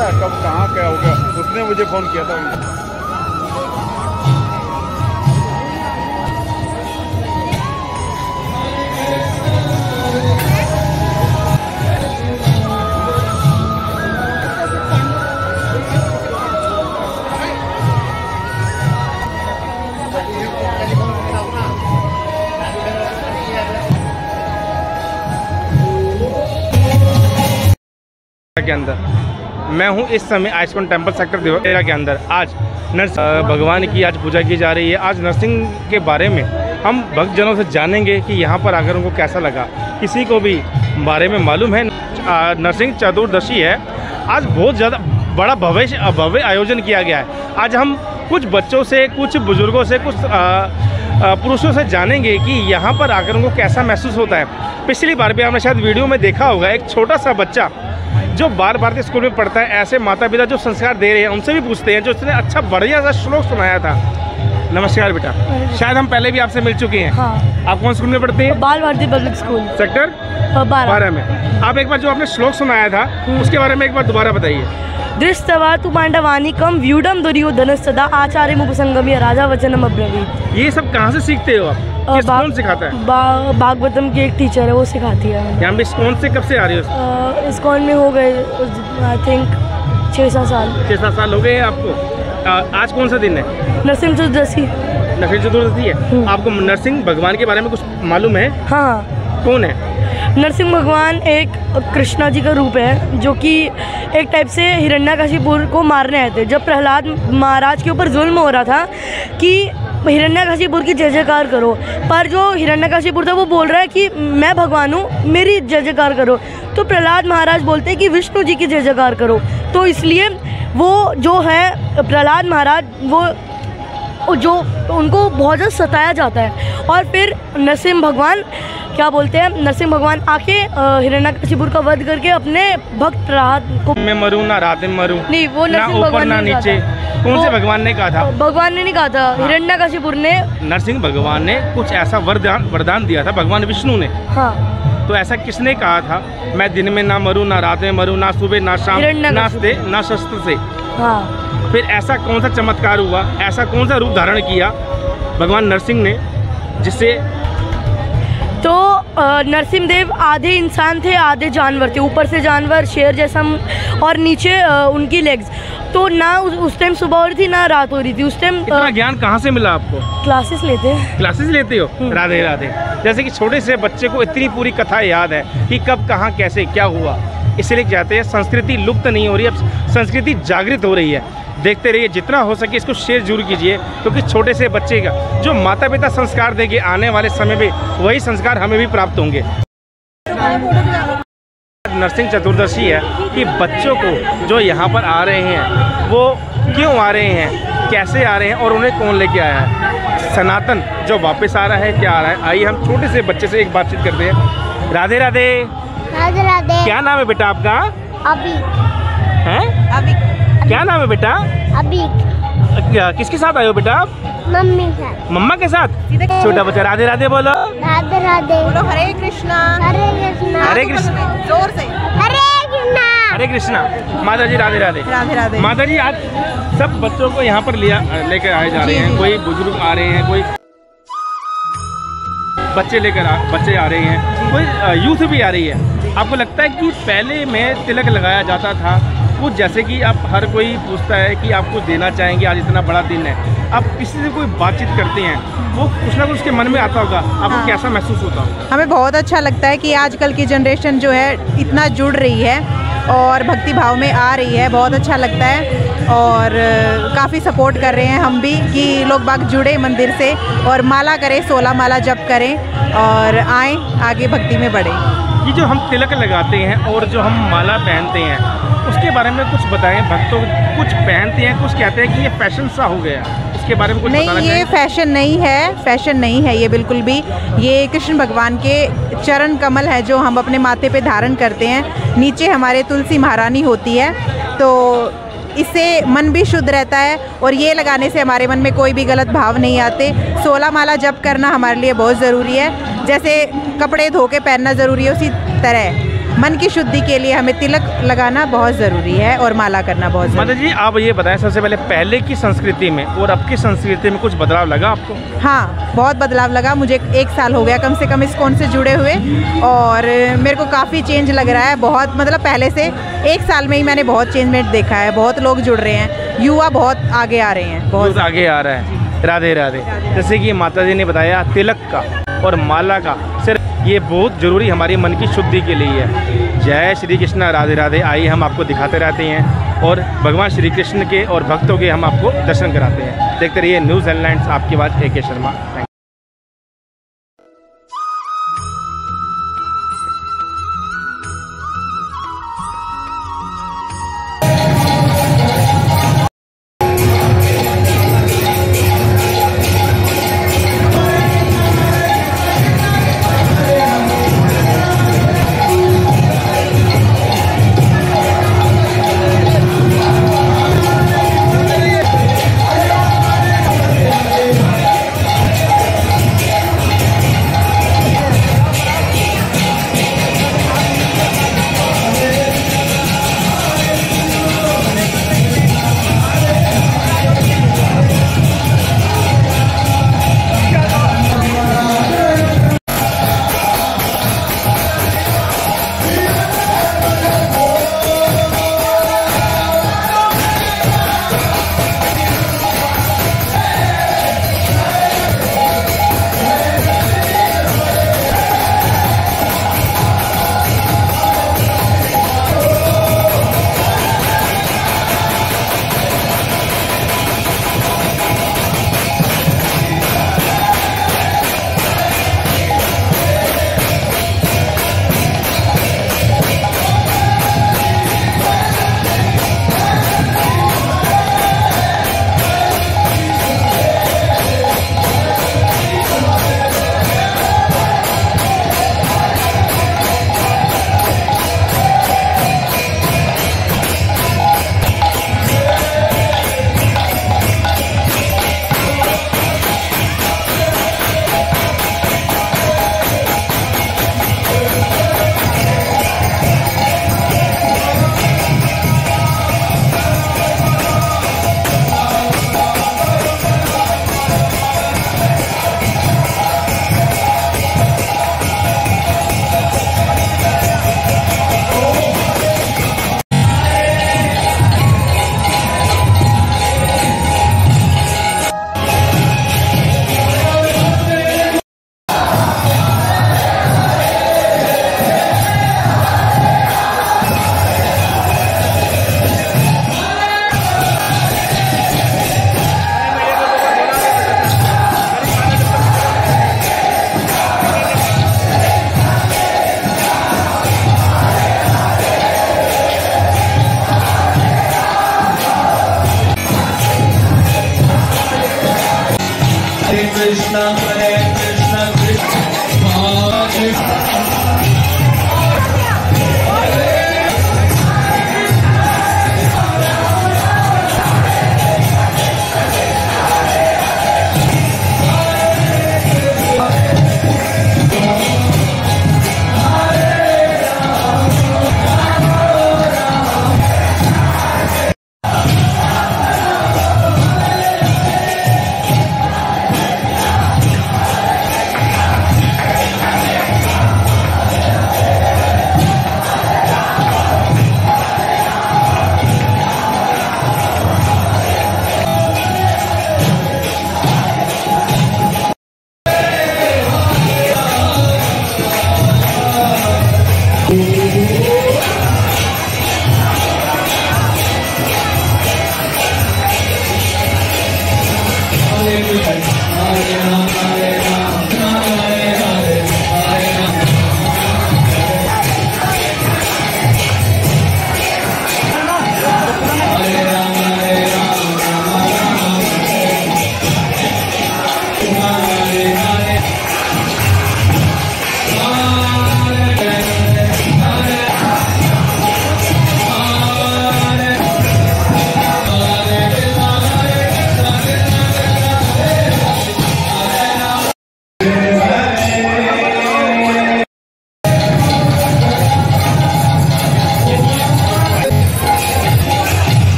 था कब कहाँ क्या हो गया, उसने मुझे फ़ोन किया था। के अंदर मैं हूं इस समय आइस्कॉन टेम्पल सेक्टर देवरा के अंदर। आज भगवान की आज पूजा की जा रही है। आज नरसिंह के बारे में हम भक्तजनों से जानेंगे कि यहाँ पर आकर उनको कैसा लगा। किसी को भी बारे में मालूम है नरसिंह चतुर्दशी है, आज बहुत ज़्यादा बड़ा भव्य आयोजन किया गया है। आज हम कुछ बच्चों से, कुछ बुज़ुर्गों से, कुछ पुरुषों से जानेंगे कि यहाँ पर आकर उनको कैसा महसूस होता है। पिछली बार भी आपने शायद वीडियो में देखा होगा, एक छोटा सा बच्चा जो बार भारतीय स्कूल में पढ़ता है, ऐसे माता पिता जो संस्कार दे रहे हैं उनसे भी पूछते हैं, जो उसने अच्छा बढ़िया सा श्लोक सुनाया था। नमस्कार बेटा, शायद हम पहले भी आपसे मिल चुके हैं। हाँ। आप कौन स्कूल में पढ़ते हैं? बाल भारती पब्लिक स्कूल, सेक्टर 12 में। आप एक बार जो आपने श्लोक सुनाया था उसके बारे में एक बार दोबारा बताइए। दृष्टवा तु पांडवानीकम व्यूढ़म दुर्योधन सदा आचार्य मुपसंगम्य राजा वचनम अब्रवीत। ये सब कहाँ से सीखते हो आप? कौन सिखाता है? भागवतम की एक टीचर है, वो सिखाती है। यहाँ पे इस्कॉन से कब से आ रही हो? इस्कॉन में हो गए आई थिंक 6-7 साल। 6-7 साल हो गए हैं आपको। आज कौन सा दिन है? नरसिंह चतुर्दशी। नरसिंह चतुर्दशी है। आपको नरसिंह भगवान के बारे में कुछ मालूम है? हाँ। कौन है नरसिंह भगवान? एक कृष्णा जी का रूप है, जो कि एक टाइप से हिरण्यकशिपुर को मारने आए थे। जब प्रहलाद महाराज के ऊपर जुल्म हो रहा था कि हिरण्यकशिपुर की जय जयकार करो, पर जो हिरण्यकशिपुर था वो बोल रहा है कि मैं भगवान हूँ, मेरी जय जयकार करो। तो प्रहलाद महाराज बोलते हैं कि विष्णु जी की जय जयकार करो। तो इसलिए वो जो है प्रहलाद महाराज, वो जो उनको बहुत ज़्यादा सताया जाता है। और फिर नरसिंह भगवान क्या बोलते हैं, नरसिंह भगवान आके हिरण्यकशिपुर का वध करके अपने भक्त प्रहलाद को, मैं मरूं ना रात में मरूं, नहीं वो नरसिंह भगवान ना नीचे, कौन से भगवान ने कहा था? भगवान ने नहीं कहा था। हाँ। हिरण्यकशिपुर ने, नरसिंह भगवान ने कुछ ऐसा वरदान दिया था, भगवान विष्णु ने। हाँ। तो ऐसा किसने कहा था? मैं दिन में ना मरूं, ना रात में मरूं, ना सुबह ना शाम, ना शस्त्र से। हाँ। फिर ऐसा कौन सा चमत्कार हुआ, ऐसा कौन सा रूप धारण किया भगवान नरसिंह ने, जिससे तो नरसिंह देव आधे इंसान थे, आधे जानवर थे। ऊपर से जानवर शेर जैसा और नीचे उनकी लेग्स। तो ना उस टाइम सुबह हो रही थी ना रात हो रही थी। उस टाइम इतना ज्ञान कहाँ से मिला आपको? क्लासेस लेते हैं। क्लासेस लेते हो? राधे राधे। जैसे कि छोटे से बच्चे को इतनी पूरी कथा याद है कि कब कहाँ कैसे क्या हुआ। इसलिए कहते हैं संस्कृति लुप्त नहीं हो रही, अब संस्कृति जागृत हो रही है। देखते रहिए, जितना हो सके इसको शेयर जरूर कीजिए, क्योंकि छोटे से बच्चे का जो माता पिता संस्कार देंगे आने वाले समय में वही संस्कार हमें भी प्राप्त होंगे। नरसिंह चतुर्दशी है कि बच्चों को जो यहाँ पर आ रहे हैं वो क्यों आ रहे हैं, कैसे आ रहे हैं और उन्हें कौन लेके आया है। सनातन जो वापस आ रहा है, क्या आ रहा है, आइए हम छोटे से बच्चे से एक बातचीत करते हैं। राधे राधे। राधे राधे। क्या नाम है बेटा आपका? अभी। हैं? अभी। क्या नाम है बेटा? अभी। किसके साथ आए हो बेटा आप? मम्मी साथ। मम्मा के साथ? छोटा बच्चा राधे राधे बोलो। राधे राधे बोलो। हरे कृष्णा। हरे कृष्णा। हरे कृष्णा। जोर से। हरे कृष्णा। हरे कृष्णा। माता जी राधे राधे। राधे राधे। माता जी आज सब बच्चों को यहाँ पर लेकर आए जा रहे हैं। कोई बुजुर्ग आ रहे हैं, कोई बच्चे बच्चे आ रहे हैं, कोई यूथ भी आ रही है। आपको लगता है कि पहले में तिलक लगाया जाता था, कुछ जैसे कि अब हर कोई पूछता है कि आप कुछ देना चाहेंगे, आज इतना बड़ा दिन है, आप किसी से कोई बातचीत करते हैं वो कुछ ना कुछ उसके मन में आता होगा, आपको कैसा महसूस होता होगा? हमें बहुत अच्छा लगता है कि आजकल की जनरेशन जो है इतना जुड़ रही है और भक्ति भाव में आ रही है। बहुत अच्छा लगता है और काफ़ी सपोर्ट कर रहे हैं हम भी कि लोग बाग जुड़े मंदिर से और माला करें, 16 माला जप करें और आएँ आगे भक्ति में बढ़े। ये जो हम तिलक लगाते हैं और जो हम माला पहनते हैं उसके बारे में कुछ बताएं। भक्तों कुछ पहनते हैं, कुछ कहते हैं कि ये फैशन सा हो गया, उसके बारे में कुछ नहीं, ये फैशन नहीं है, फैशन नहीं है ये बिल्कुल भी। ये कृष्ण भगवान के चरण कमल है जो हम अपने माथे पे धारण करते हैं। नीचे हमारे तुलसी महारानी होती है, तो इससे मन भी शुद्ध रहता है और ये लगाने से हमारे मन में कोई भी गलत भाव नहीं आते। 16 माला जप करना हमारे लिए बहुत ज़रूरी है। जैसे कपड़े धो के पहनना ज़रूरी है, उसी तरह मन की शुद्धि के लिए हमें तिलक लगाना बहुत ज़रूरी है और माला करना बहुत ज़रूरी माता जी आप ये बताएं सबसे पहले की संस्कृति में और अब की संस्कृति में कुछ बदलाव लगा आपको? हाँ, बहुत बदलाव लगा मुझे। 1 साल हो गया कम से कम इस्कॉन से जुड़े हुए और मेरे को काफ़ी चेंज लग रहा है। बहुत मतलब पहले से 1 साल में ही मैंने बहुत चेंजमेंट देखा है। बहुत लोग जुड़ रहे हैं, युवा बहुत आगे आ रहे हैं, बहुत आगे आ रहा है। राधे राधे। जैसे कि माता जी ने बताया तिलक का और माला का सिर्फ ये बहुत ज़रूरी हमारी मन की शुद्धि के लिए है। जय श्री कृष्ण, राधे राधे। आइए हम आपको दिखाते रहते हैं और भगवान श्री कृष्ण के और भक्तों के हम आपको दर्शन कराते हैं। देखते रहिए न्यूज़ हेडलाइंस, आपकी आवाज़ AK शर्मा।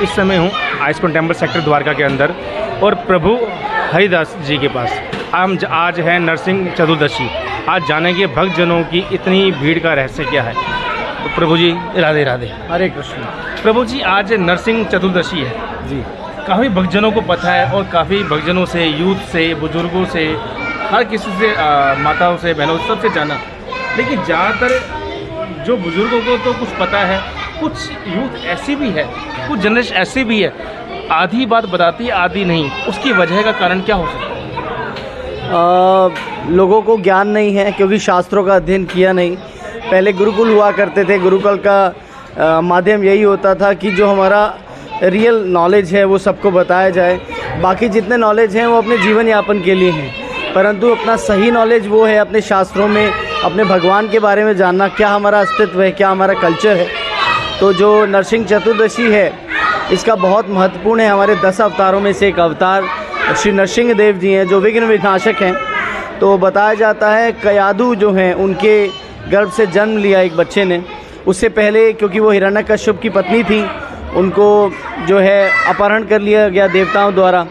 इस समय हूँ आइस्कॉन टेम्पल सेक्टर द्वारका के अंदर और प्रभु हरिदास जी के पास। हम आज है नरसिंह चतुर्दशी। आज जानेंगे भक्तजनों की इतनी भीड़ का रहस्य क्या है। तो प्रभु जी राधे राधे। हरे कृष्ण। प्रभु जी आज नरसिंह चतुर्दशी है जी। काफ़ी भक्तजनों को पता है और काफ़ी भक्तजनों से, यूथ से, बुजुर्गों से, हर किसी से, माताओं से, बहनों से, सबसे जाना। लेकिन ज़्यादातर जो बुजुर्गों को तो कुछ पता है, कुछ यूथ ऐसी भी है, कुछ जनरेशन ऐसी भी है, आधी बात बताती है आधी नहीं। उसकी वजह का कारण क्या हो सकता है? लोगों को ज्ञान नहीं है क्योंकि शास्त्रों का अध्ययन किया नहीं। पहले गुरुकुल हुआ करते थे, गुरुकुल का माध्यम यही होता था कि जो हमारा रियल नॉलेज है वो सबको बताया जाए। बाकी जितने नॉलेज हैं वो अपने जीवन यापन के लिए हैं, परंतु अपना सही नॉलेज वो है अपने शास्त्रों में, अपने भगवान के बारे में जानना, क्या हमारा अस्तित्व है, क्या हमारा कल्चर है। तो जो नरसिंह चतुर्दशी है इसका बहुत महत्वपूर्ण है। हमारे 10 अवतारों में से एक अवतार श्री नरसिंह देव जी हैं जो विघ्न विनाशक हैं। तो बताया जाता है कयादु जो हैं उनके गर्भ से जन्म लिया एक बच्चे ने। उससे पहले क्योंकि वो हिरण्यकश्यप की पत्नी थी, उनको जो है अपहरण कर लिया गया देवताओं द्वारा।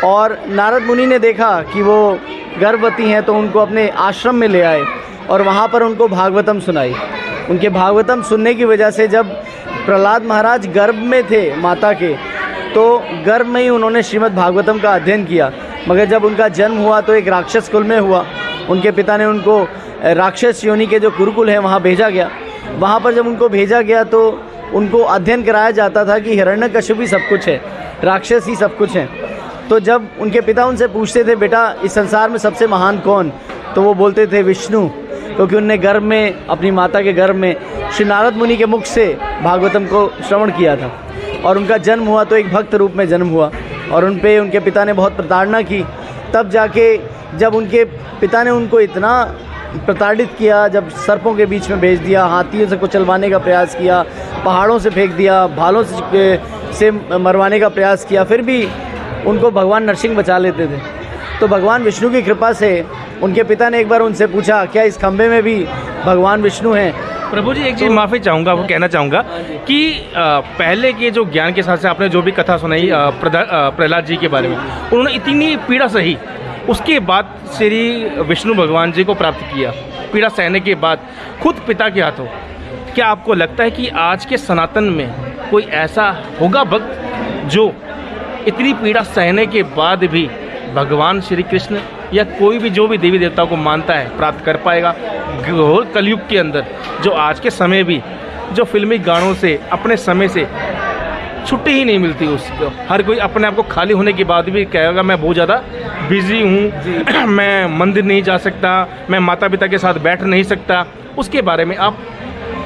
और नारद मुनि ने देखा कि वो गर्भवती हैं तो उनको अपने आश्रम में ले आए और वहाँ पर उनको भागवतम सुनाई। उनके भागवतम सुनने की वजह से जब प्रहलाद महाराज गर्भ में थे माता के, तो गर्भ में ही उन्होंने श्रीमद् भागवतम का अध्ययन किया। मगर जब उनका जन्म हुआ तो एक राक्षस कुल में हुआ। उनके पिता ने उनको राक्षस योनि के जो गुरुकुल है वहाँ भेजा गया। वहाँ पर जब उनको भेजा गया तो उनको अध्ययन कराया जाता था कि हिरण्यकश्यप ही सब कुछ है, राक्षस ही सब कुछ है। तो जब उनके पिता उनसे पूछते थे बेटा इस संसार में सबसे महान कौन, तो वो बोलते थे विष्णु, क्योंकि उनने गर्भ में, अपनी माता के गर्भ में श्री नारद मुनि के मुख से भागवतम को श्रवण किया था। और उनका जन्म हुआ तो एक भक्त रूप में जन्म हुआ और उन पे उनके पिता ने बहुत प्रताड़ना की। तब जाके जब उनके पिता ने उनको इतना प्रताड़ित किया, जब सर्पों के बीच में भेज दिया, हाथियों से कुचलवाने का प्रयास किया, पहाड़ों से फेंक दिया, भालों से मरवाने का प्रयास किया, फिर भी उनको भगवान नरसिंह बचा लेते थे। तो भगवान विष्णु की कृपा से उनके पिता ने एक बार उनसे पूछा क्या इस खंबे में भी भगवान विष्णु हैं। प्रभु जी एक चीज़ माफ़ी चाहूँगा, वो कहना चाहूँगा कि पहले के जो ज्ञान के साथ से आपने जो भी कथा सुनाई प्रहलाद जी के बारे में, उन्होंने इतनी पीड़ा सही, उसके बाद श्री विष्णु भगवान जी को प्राप्त किया। पीड़ा सहने के बाद खुद पिता के हाथों। क्या आपको लगता है कि आज के सनातन में कोई ऐसा होगा भक्त जो इतनी पीड़ा सहने के बाद भी भगवान श्री कृष्ण या कोई भी जो भी देवी देवताओं को मानता है प्राप्त कर पाएगा? घोर कलयुग के अंदर जो आज के समय भी जो फिल्मी गानों से अपने समय से छुट्टी ही नहीं मिलती उसको, हर कोई अपने आप को खाली होने के बाद भी कहेगा मैं बहुत ज़्यादा बिजी हूँ, मैं मंदिर नहीं जा सकता, मैं माता पिता के साथ बैठ नहीं सकता। उसके बारे में आप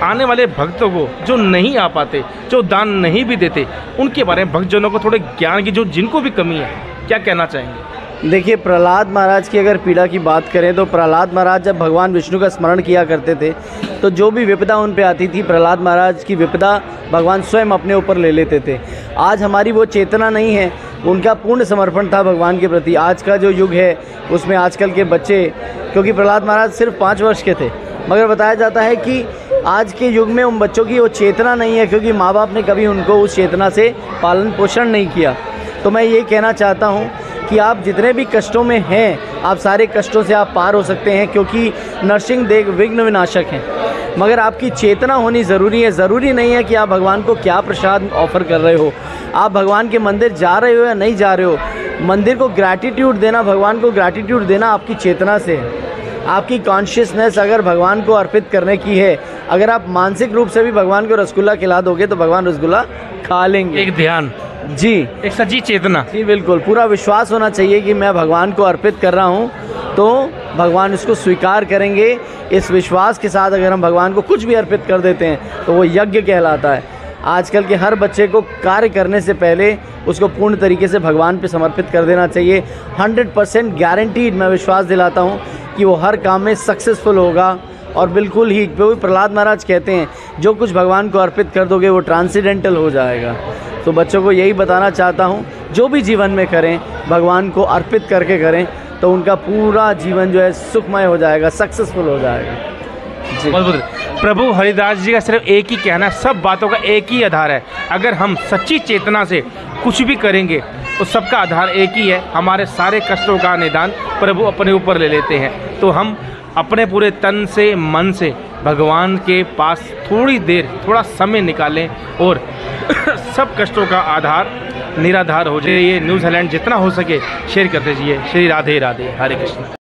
आने वाले भक्तों को जो नहीं आ पाते, जो दान नहीं भी देते, उनके बारे में भक्तजनों को थोड़े ज्ञान की जो जिनको भी कमी है, क्या कहना चाहेंगे? देखिए प्रहलाद महाराज की अगर पीड़ा की बात करें तो प्रहलाद महाराज जब भगवान विष्णु का स्मरण किया करते थे तो जो भी विपदा उन पे आती थी, प्रहलाद महाराज की विपदा भगवान स्वयं अपने ऊपर ले लेते थे। आज हमारी वो चेतना नहीं है, उनका पूर्ण समर्पण था भगवान के प्रति। आज का जो युग है उसमें आजकल के बच्चे, क्योंकि प्रहलाद महाराज सिर्फ 5 वर्ष के थे, मगर बताया जाता है कि आज के युग में उन बच्चों की वो चेतना नहीं है क्योंकि माँ बाप ने कभी उनको उस चेतना से पालन पोषण नहीं किया। तो मैं ये कहना चाहता हूँ कि आप जितने भी कष्टों में हैं, आप सारे कष्टों से आप पार हो सकते हैं क्योंकि नरसिंह देव विघ्न विनाशक हैं। मगर आपकी चेतना होनी ज़रूरी है। ज़रूरी नहीं है कि आप भगवान को क्या प्रसाद ऑफ़र कर रहे हो, आप भगवान के मंदिर जा रहे हो या नहीं जा रहे हो। मंदिर को ग्रैटिट्यूड देना, भगवान को ग्रैटिट्यूड देना आपकी चेतना से है। आपकी कॉन्शियसनेस अगर भगवान को अर्पित करने की है, अगर आप मानसिक रूप से भी भगवान को रसगुल्ला खिला दोगे तो भगवान रसगुल्ला खा लेंगे। एक ध्यान, जी, एक सच्ची चेतना। जी बिल्कुल, पूरा विश्वास होना चाहिए कि मैं भगवान को अर्पित कर रहा हूँ तो भगवान इसको स्वीकार करेंगे। इस विश्वास के साथ अगर हम भगवान को कुछ भी अर्पित कर देते हैं तो वो यज्ञ कहलाता है। आजकल के हर बच्चे को कार्य करने से पहले उसको पूर्ण तरीके से भगवान पे समर्पित कर देना चाहिए। 100% गारंटीड मैं विश्वास दिलाता हूँ कि वो हर काम में सक्सेसफुल होगा। और बिल्कुल ही प्रहलाद महाराज कहते हैं जो कुछ भगवान को अर्पित कर दोगे वो ट्रांसेंडेंटल हो जाएगा। तो बच्चों को यही बताना चाहता हूँ, जो भी जीवन में करें भगवान को अर्पित करके करें तो उनका पूरा जीवन जो है सुखमय हो जाएगा, सक्सेसफुल हो जाएगा। जी बहुत बहुत प्रभु हरिदास जी का सिर्फ एक ही कहना है, सब बातों का एक ही आधार है। अगर हम सच्ची चेतना से कुछ भी करेंगे तो सबका आधार एक ही है, हमारे सारे कष्टों का निदान प्रभु अपने ऊपर ले लेते हैं। तो हम अपने पूरे तन से मन से भगवान के पास थोड़ी देर थोड़ा समय निकालें और सब कष्टों का आधार निराधार हो जाए। ये न्यूज़ हेडलाइन जितना हो सके शेयर करते जाइए। श्री राधे राधे, हरे कृष्ण।